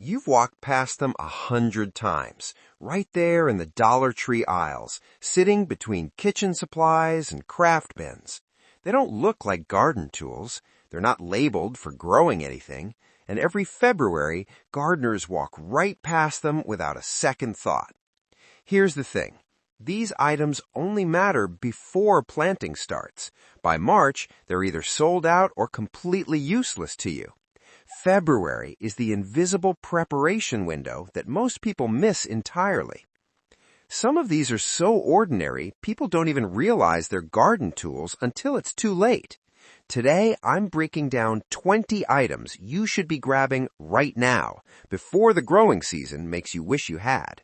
You've walked past them 100 times, right there in the Dollar Tree aisles, sitting between kitchen supplies and craft bins. They don't look like garden tools. They're not labeled for growing anything. And every February, gardeners walk right past them without a second thought. Here's the thing. These items only matter before planting starts. By March, they're either sold out or completely useless to you. February is the invisible preparation window that most people miss entirely. Some of these are so ordinary, people don't even realize they're garden tools until it's too late. Today, I'm breaking down 20 items you should be grabbing right now, before the growing season makes you wish you had.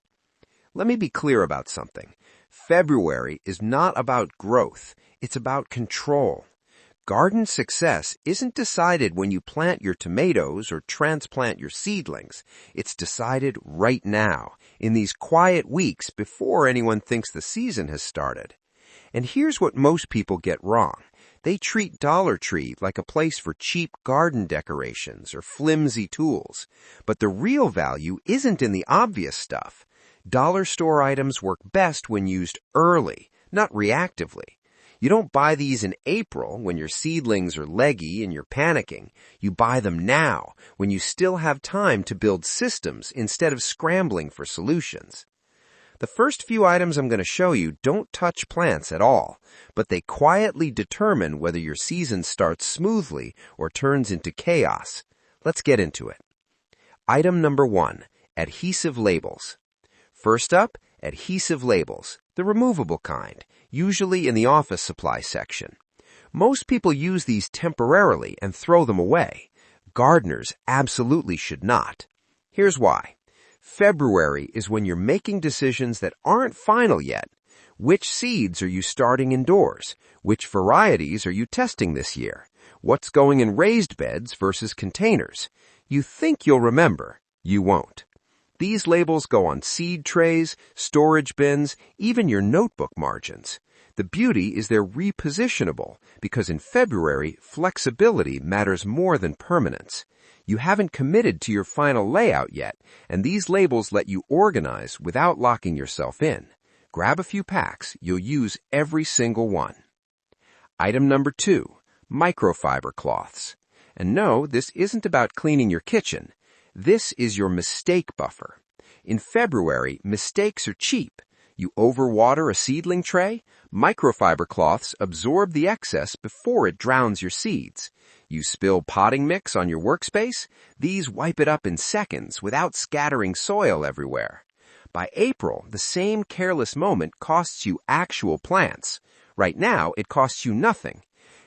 Let me be clear about something. February is not about growth. It's about control. Garden success isn't decided when you plant your tomatoes or transplant your seedlings. It's decided right now, in these quiet weeks before anyone thinks the season has started. And here's what most people get wrong. They treat Dollar Tree like a place for cheap garden decorations or flimsy tools. But the real value isn't in the obvious stuff. Dollar store items work best when used early, not reactively. You don't buy these in April when your seedlings are leggy and you're panicking. You buy them now when you still have time to build systems instead of scrambling for solutions. The first few items I'm going to show you don't touch plants at all, but they quietly determine whether your season starts smoothly or turns into chaos. Let's get into it. Item number 1, adhesive labels. First up, adhesive labels, the removable kind, usually in the office supply section. Most people use these temporarily and throw them away. Gardeners absolutely should not. Here's why. February is when you're making decisions that aren't final yet. Which seeds are you starting indoors? Which varieties are you testing this year? What's going in raised beds versus containers? You think you'll remember. You won't. These labels go on seed trays, storage bins, even your notebook margins. The beauty is they're repositionable because in February, flexibility matters more than permanence. You haven't committed to your final layout yet, and these labels let you organize without locking yourself in. Grab a few packs. You'll use every single one. Item number 2, microfiber cloths. And no, this isn't about cleaning your kitchen. This is your mistake buffer. In February, mistakes are cheap. You overwater a seedling tray? Microfiber cloths absorb the excess before it drowns your seeds. You spill potting mix on your workspace? These wipe it up in seconds without scattering soil everywhere. By April, the same careless moment costs you actual plants. Right now, it costs you nothing.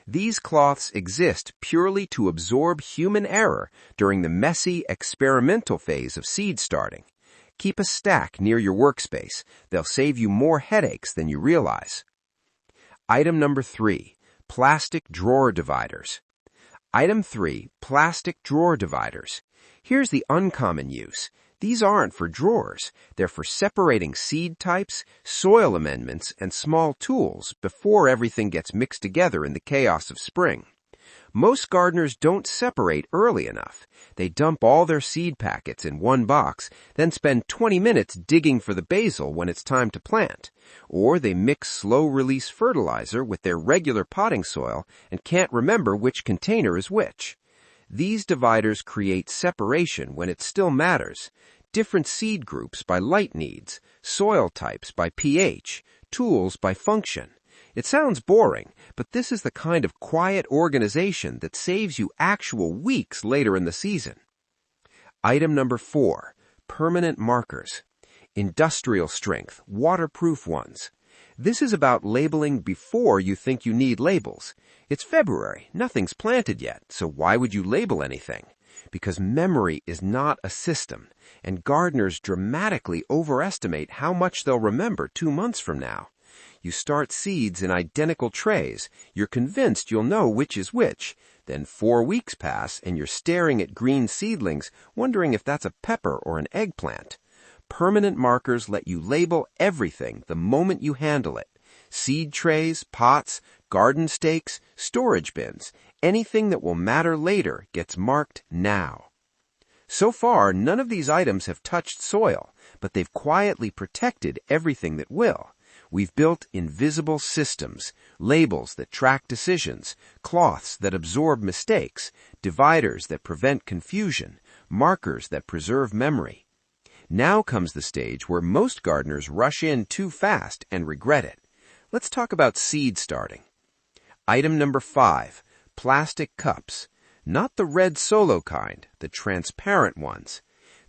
These cloths exist purely to absorb human error during the messy, experimental phase of seed starting. Keep a stack near your workspace. They'll save you more headaches than you realize. Item number 3, plastic drawer dividers. Item 3, plastic drawer dividers. Here's the uncommon use. These aren't for drawers. They're for separating seed types, soil amendments, and small tools before everything gets mixed together in the chaos of spring. Most gardeners don't separate early enough. They dump all their seed packets in one box, then spend 20 minutes digging for the basil when it's time to plant. Or they mix slow-release fertilizer with their regular potting soil and can't remember which container is which. These dividers create separation when it still matters. Different seed groups by light needs, soil types by pH, tools by function. It sounds boring, but this is the kind of quiet organization that saves you actual weeks later in the season. Item number 4, permanent markers. Industrial strength, waterproof ones. This is about labeling before you think you need labels. It's February, nothing's planted yet, so why would you label anything? Because memory is not a system, and gardeners dramatically overestimate how much they'll remember 2 months from now. You start seeds in identical trays. You're convinced you'll know which is which. Then 4 weeks pass and you're staring at green seedlings, wondering if that's a pepper or an eggplant. Permanent markers let you label everything the moment you handle it. Seed trays, pots, garden stakes, storage bins. Anything that will matter later gets marked now. So far, none of these items have touched soil, but they've quietly protected everything that will. We've built invisible systems, labels that track decisions, cloths that absorb mistakes, dividers that prevent confusion, markers that preserve memory. Now comes the stage where most gardeners rush in too fast and regret it. Let's talk about seed starting. Item number 5, plastic cups. Not the red Solo kind, the transparent ones.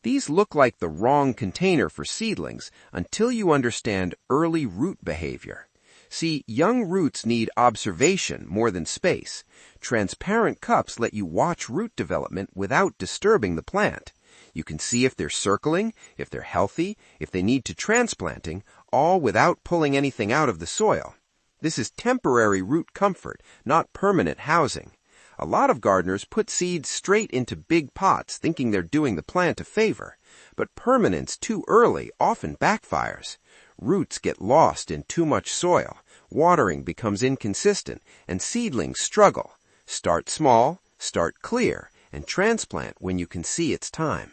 These look like the wrong container for seedlings until you understand early root behavior. See, young roots need observation more than space. Transparent cups let you watch root development without disturbing the plant. You can see if they're circling, if they're healthy, if they need to transplanting, all without pulling anything out of the soil. This is temporary root comfort, not permanent housing. A lot of gardeners put seeds straight into big pots thinking they're doing the plant a favor, but permanence too early often backfires. Roots get lost in too much soil, watering becomes inconsistent, and seedlings struggle. Start small, start clear, and transplant when you can see it's time.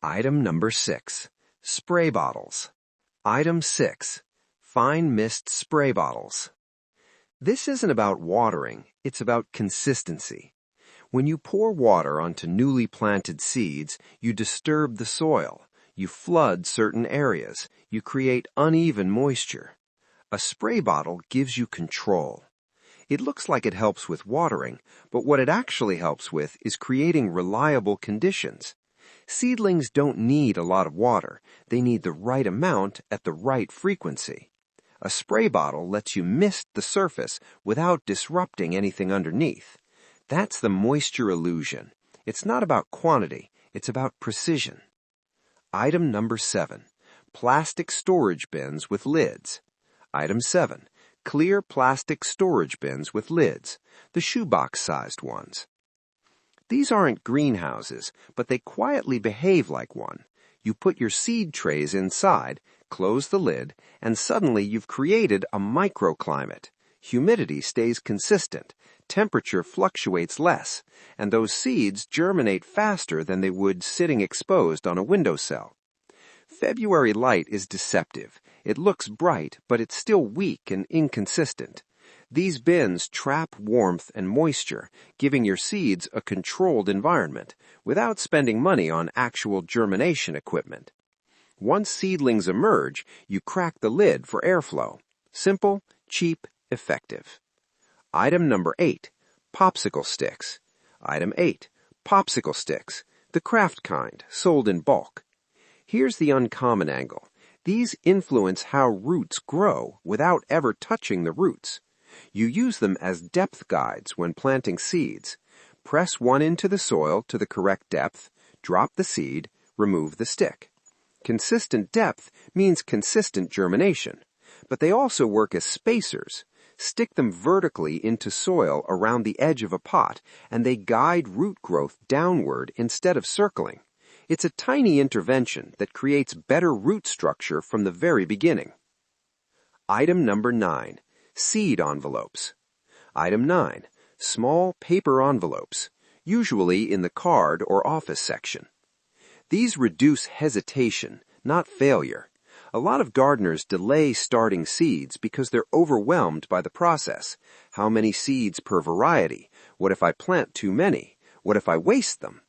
Item number 6, spray bottles. Item 6, fine mist spray bottles. This isn't about watering, it's about consistency. When you pour water onto newly planted seeds, you disturb the soil, you flood certain areas, you create uneven moisture. A spray bottle gives you control. It looks like it helps with watering, but what it actually helps with is creating reliable conditions. Seedlings don't need a lot of water, they need the right amount at the right frequency. A spray bottle lets you mist the surface without disrupting anything underneath. That's the moisture illusion. It's not about quantity, it's about precision. Item number 7, plastic storage bins with lids. Item 7, clear plastic storage bins with lids, the shoebox-sized ones. These aren't greenhouses, but they quietly behave like one. You put your seed trays inside, close the lid, and suddenly you've created a microclimate. Humidity stays consistent, temperature fluctuates less, and those seeds germinate faster than they would sitting exposed on a windowsill. February light is deceptive. It looks bright, but it's still weak and inconsistent. These bins trap warmth and moisture, giving your seeds a controlled environment, without spending money on actual germination equipment. Once seedlings emerge, you crack the lid for airflow. Simple, cheap, effective. Item number 8, popsicle sticks. Item 8, popsicle sticks, the craft kind, sold in bulk. Here's the uncommon angle. These influence how roots grow without ever touching the roots. You use them as depth guides when planting seeds. Press one into the soil to the correct depth, drop the seed, remove the stick. Consistent depth means consistent germination, but they also work as spacers. Stick them vertically into soil around the edge of a pot, and they guide root growth downward instead of circling. It's a tiny intervention that creates better root structure from the very beginning. Item number 9, seed envelopes. Item 9, small paper envelopes, usually in the card or office section. These reduce hesitation, not failure. A lot of gardeners delay starting seeds because they're overwhelmed by the process. How many seeds per variety? What if I plant too many? What if I waste them?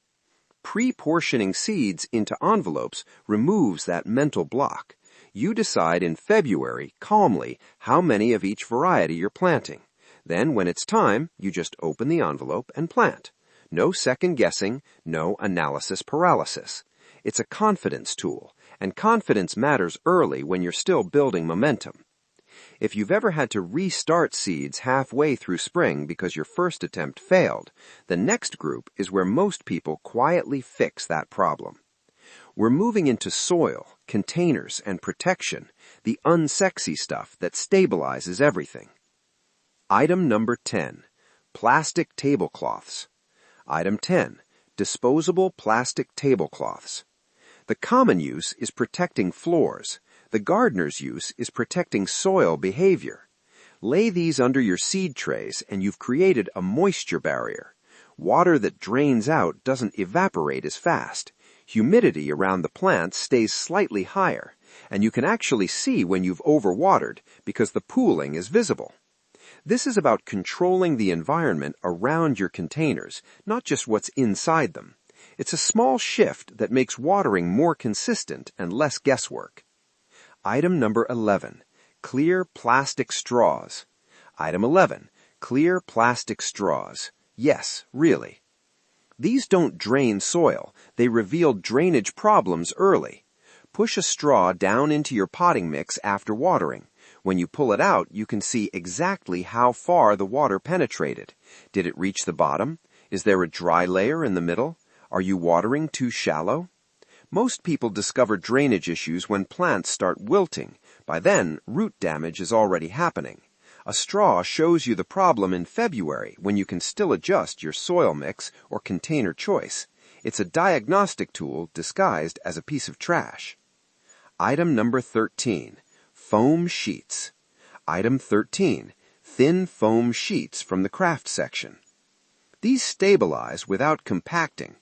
Pre-portioning seeds into envelopes removes that mental block. You decide in February, calmly, how many of each variety you're planting. Then, when it's time, you just open the envelope and plant. No second guessing, no analysis paralysis. It's a confidence tool, and confidence matters early when you're still building momentum. If you've ever had to restart seeds halfway through spring because your first attempt failed, the next group is where most people quietly fix that problem. We're moving into soil, containers, and protection, the unsexy stuff that stabilizes everything. Item number 10, plastic tablecloths. Item 10, disposable plastic tablecloths. The common use is protecting floors. The gardener's use is protecting soil behavior. Lay these under your seed trays and you've created a moisture barrier. Water that drains out doesn't evaporate as fast. Humidity around the plants stays slightly higher, and you can actually see when you've overwatered because the pooling is visible. This is about controlling the environment around your containers, not just what's inside them. It's a small shift that makes watering more consistent and less guesswork. Item number 11, clear plastic straws. Item 11, clear plastic straws. Yes, really. These don't drain soil. They reveal drainage problems early. Push a straw down into your potting mix after watering. When you pull it out, you can see exactly how far the water penetrated. Did it reach the bottom? Is there a dry layer in the middle? Are you watering too shallow? Most people discover drainage issues when plants start wilting. By then, root damage is already happening. A straw shows you the problem in February when you can still adjust your soil mix or container choice. It's a diagnostic tool disguised as a piece of trash. Item number 13, foam sheets. Item 13, thin foam sheets from the craft section. These stabilize without compacting.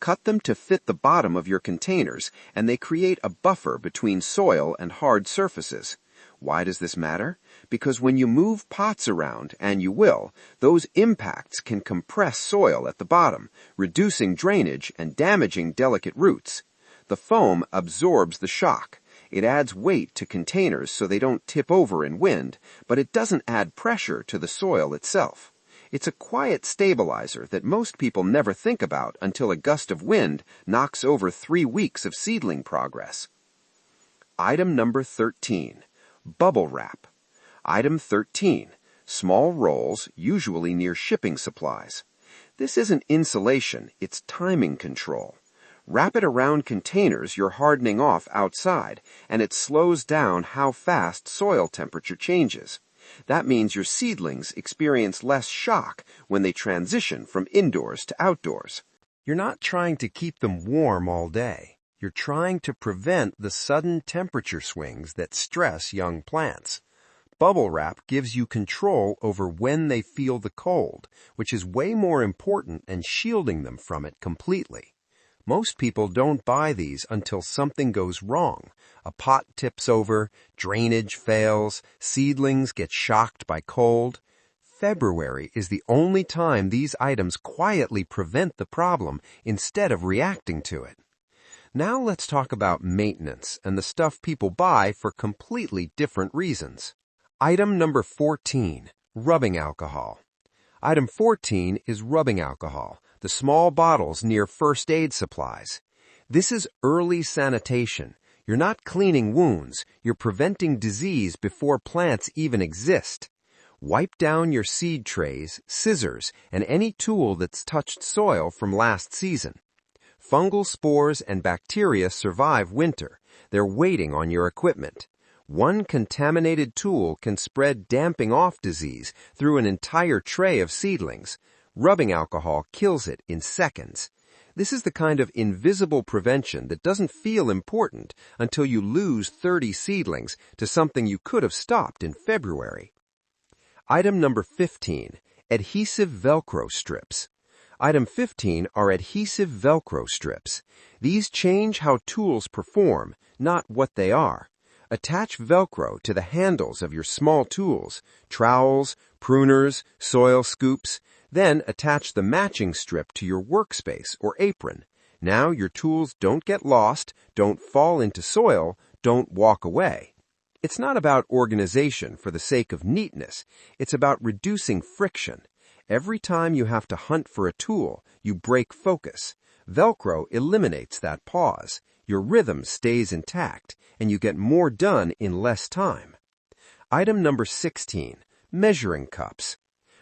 Cut them to fit the bottom of your containers, and they create a buffer between soil and hard surfaces. Why does this matter? Because when you move pots around, and you will, those impacts can compress soil at the bottom, reducing drainage and damaging delicate roots. The foam absorbs the shock. It adds weight to containers so they don't tip over in wind, but it doesn't add pressure to the soil itself. It's a quiet stabilizer that most people never think about until a gust of wind knocks over 3 weeks of seedling progress. Item number 13, bubble wrap. Item 13, small rolls, usually near shipping supplies. This isn't insulation, it's timing control. Wrap it around containers you're hardening off outside, and it slows down how fast soil temperature changes. That means your seedlings experience less shock when they transition from indoors to outdoors. You're not trying to keep them warm all day. You're trying to prevent the sudden temperature swings that stress young plants. Bubble wrap gives you control over when they feel the cold, which is way more important than shielding them from it completely. Most people don't buy these until something goes wrong. A pot tips over, drainage fails, seedlings get shocked by cold. February is the only time these items quietly prevent the problem instead of reacting to it. Now let's talk about maintenance and the stuff people buy for completely different reasons. Item number 14, rubbing alcohol. Item 14 is rubbing alcohol, the small bottles near first aid supplies. This is early sanitation. You're not cleaning wounds, you're preventing disease before plants even exist. Wipe down your seed trays, scissors, and any tool that's touched soil from last season. Fungal spores and bacteria survive winter. They're waiting on your equipment. One contaminated tool can spread damping off disease through an entire tray of seedlings. Rubbing alcohol kills it in seconds. This is the kind of invisible prevention that doesn't feel important until you lose 30 seedlings to something you could have stopped in February. Item number 15, adhesive Velcro strips. Item 15 are adhesive Velcro strips. These change how tools perform, not what they are. Attach Velcro to the handles of your small tools, trowels, pruners, soil scoops. Then attach the matching strip to your workspace or apron. Now your tools don't get lost, don't fall into soil, don't walk away. It's not about organization for the sake of neatness. It's about reducing friction. Every time you have to hunt for a tool, you break focus. Velcro eliminates that pause. Your rhythm stays intact, and you get more done in less time. Item number 16, measuring cups.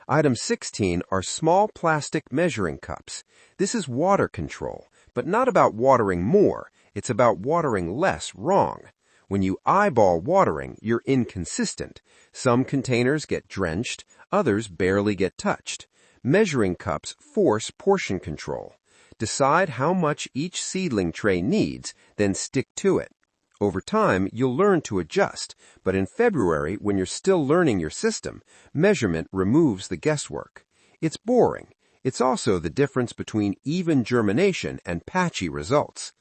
Item 16 are small plastic measuring cups. This is water control, but not about watering more. It's about watering less wrong. When you eyeball watering, you're inconsistent. Some containers get drenched, others barely get touched. Measuring cups force portion control. Decide how much each seedling tray needs, then stick to it. Over time, you'll learn to adjust, but in February, when you're still learning your system, measurement removes the guesswork. It's boring. It's also the difference between even germination and patchy results.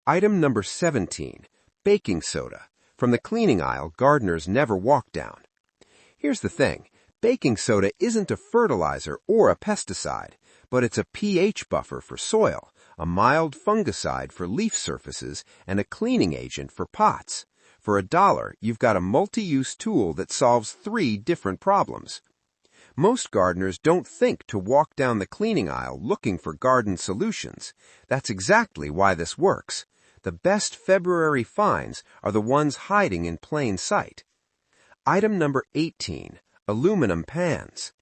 Item number 17, baking soda. From the cleaning aisle, gardeners never walk down. Here's the thing. Baking soda isn't a fertilizer or a pesticide, but it's a pH buffer for soil, a mild fungicide for leaf surfaces, and a cleaning agent for pots. For $1, you've got a multi-use tool that solves 3 different problems. Most gardeners don't think to walk down the cleaning aisle looking for garden solutions. That's exactly why this works. The best February finds are the ones hiding in plain sight. Item number 18, aluminum pans.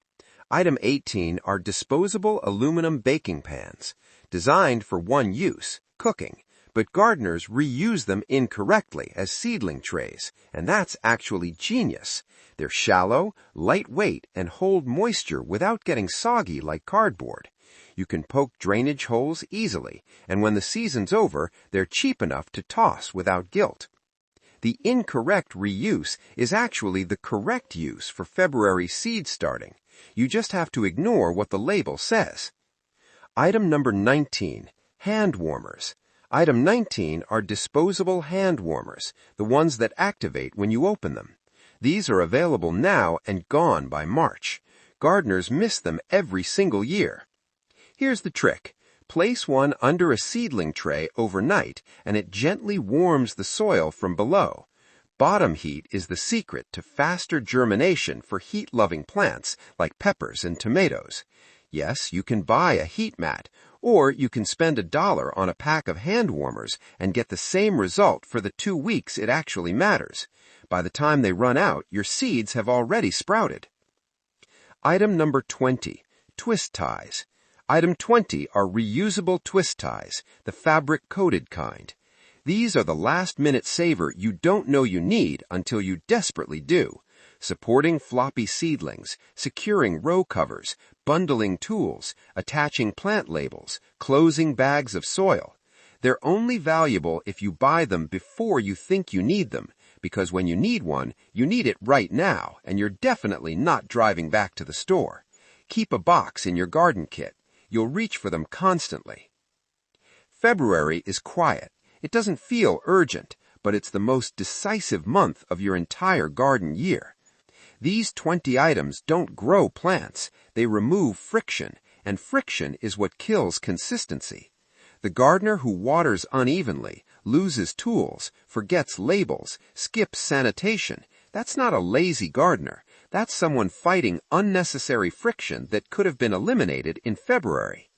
Item 18 are disposable aluminum baking pans, designed for one use, cooking, but gardeners reuse them incorrectly as seedling trays, and that's actually genius. They're shallow, lightweight, and hold moisture without getting soggy like cardboard. You can poke drainage holes easily, and when the season's over, they're cheap enough to toss without guilt. The incorrect reuse is actually the correct use for February seed starting. You just have to ignore what the label says. Item number 19, hand warmers. Item 19 are disposable hand warmers, the ones that activate when you open them. These are available now and gone by March. Gardeners miss them every single year. Here's the trick. Place one under a seedling tray overnight, and it gently warms the soil from below. Bottom heat is the secret to faster germination for heat-loving plants like peppers and tomatoes. Yes, you can buy a heat mat, or you can spend $1 on a pack of hand warmers and get the same result for the 2 weeks it actually matters. By the time they run out, your seeds have already sprouted. Item number 20, twist ties. Item 20 are reusable twist ties, the fabric-coated kind. These are the last-minute saver you don't know you need until you desperately do. Supporting floppy seedlings, securing row covers, bundling tools, attaching plant labels, closing bags of soil. They're only valuable if you buy them before you think you need them, because when you need one, you need it right now, and you're definitely not driving back to the store. Keep a box in your garden kit. You'll reach for them constantly. February is quiet. It doesn't feel urgent, but it's the most decisive month of your entire garden year. These 20 items don't grow plants. They remove friction, and friction is what kills consistency. The gardener who waters unevenly, loses tools, forgets labels, skips sanitation, that's not a lazy gardener. That's someone fighting unnecessary friction that could have been eliminated in February.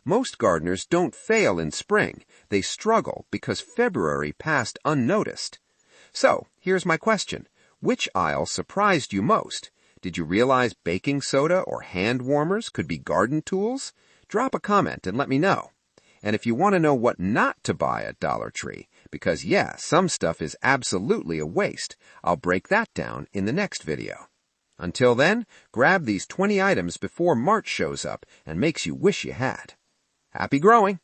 Most gardeners don't fail in spring. They struggle because February passed unnoticed. So, here's my question. Which aisle surprised you most? Did you realize baking soda or hand warmers could be garden tools? Drop a comment and let me know. And if you want to know what not to buy at Dollar Tree, because yeah, some stuff is absolutely a waste, I'll break that down in the next video. Until then, grab these 20 items before March shows up and makes you wish you had. Happy growing!